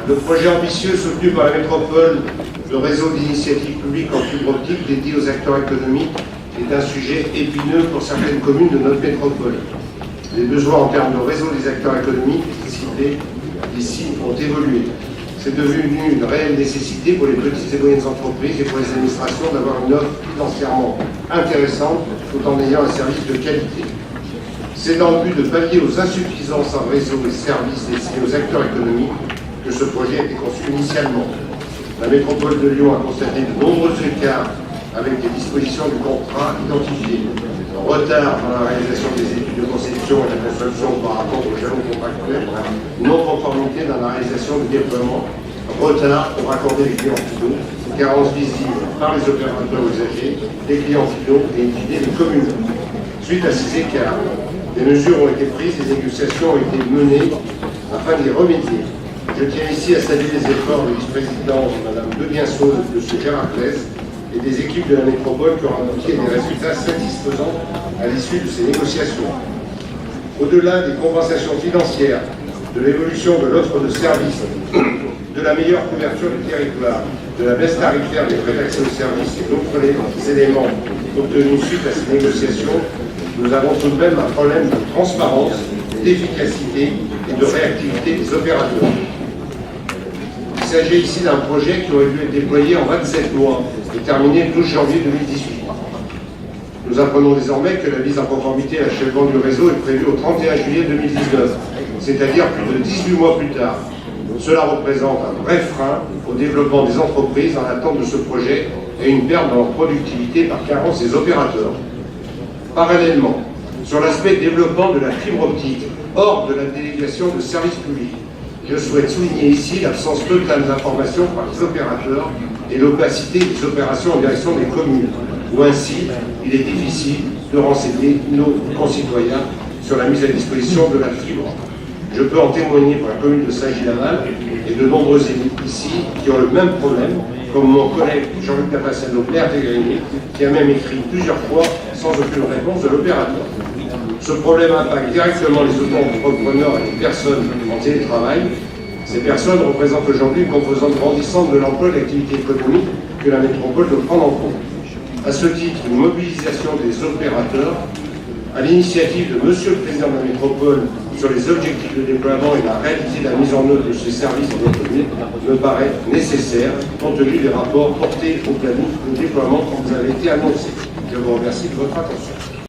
Le projet ambitieux soutenu par la métropole de réseau d'initiatives publiques en fibre optique dédié aux acteurs économiques est un sujet épineux pour certaines communes de notre métropole. Les besoins en termes de réseau des acteurs économiques cités ici ont évolué. C'est devenu une réelle nécessité pour les petites et moyennes entreprises et pour les administrations d'avoir une offre financièrement intéressante tout en ayant un service de qualité. C'est dans le but de pallier aux insuffisances en réseau et services destinés aux acteurs économiques que ce projet a été conçu initialement. La métropole de Lyon a constaté de nombreux écarts avec les dispositions du contrat identifiées. Retard dans la réalisation des études de conception et de construction par rapport aux jalons contractuels, non-conformité dans la réalisation du déploiement, retard pour accorder les clients finaux, carence visible par les opérateurs usagers, les clients finaux et les communes. Suite à ces écarts, des mesures ont été prises, des négociations ont été menées afin d'y remédier. Je tiens ici à saluer les efforts de vice-président Mme Debienceau, de M. Gérard Claise et des équipes de la métropole qui ont abouti à des résultats satisfaisants à l'issue de ces négociations. Au-delà des compensations financières, de l'évolution de l'offre de services, de la meilleure couverture du territoire, de la baisse tarifaire des frais d'accès aux services et d'autres éléments obtenus suite à ces négociations, nous avons tout de même un problème de transparence, d'efficacité et de réactivité des opérateurs. Il s'agit ici d'un projet qui aurait dû être déployé en 27 mois et terminé le 12 janvier 2018. Nous apprenons désormais que la mise en conformité à l'achèvement du réseau est prévue au 31 juillet 2019, c'est-à-dire plus de 18 mois plus tard. Cela représente un vrai frein au développement des entreprises en attente de ce projet et une perte dans leur productivité par carence des opérateurs. Parallèlement, sur l'aspect développement de la fibre optique, hors de la délégation de services publics, je souhaite souligner ici l'absence totale d'information par les opérateurs et l'opacité des opérations en direction des communes, où ainsi il est difficile de renseigner nos concitoyens sur la mise à disposition de la fibre. Je peux en témoigner pour la commune de Saint-Gilles-Laval et de nombreux élus ici qui ont le même problème, comme mon collègue Jean-Luc Tapassano, maire d'Égrigny, qui a même écrit plusieurs fois sans aucune réponse de l'opérateur. Ce problème impacte directement les auto-entrepreneurs et les personnes en télétravail. Ces personnes représentent aujourd'hui une composante grandissante de l'emploi et de l'activité économique que la métropole doit prendre en compte. À ce titre, une mobilisation des opérateurs à l'initiative de Monsieur le Président de la Métropole sur les objectifs de déploiement et la réalité de la mise en œuvre de ces services dans notre ville me paraît nécessaire compte tenu des rapports portés au planning de déploiement comme vous avez été annoncé. Je vous remercie de votre attention.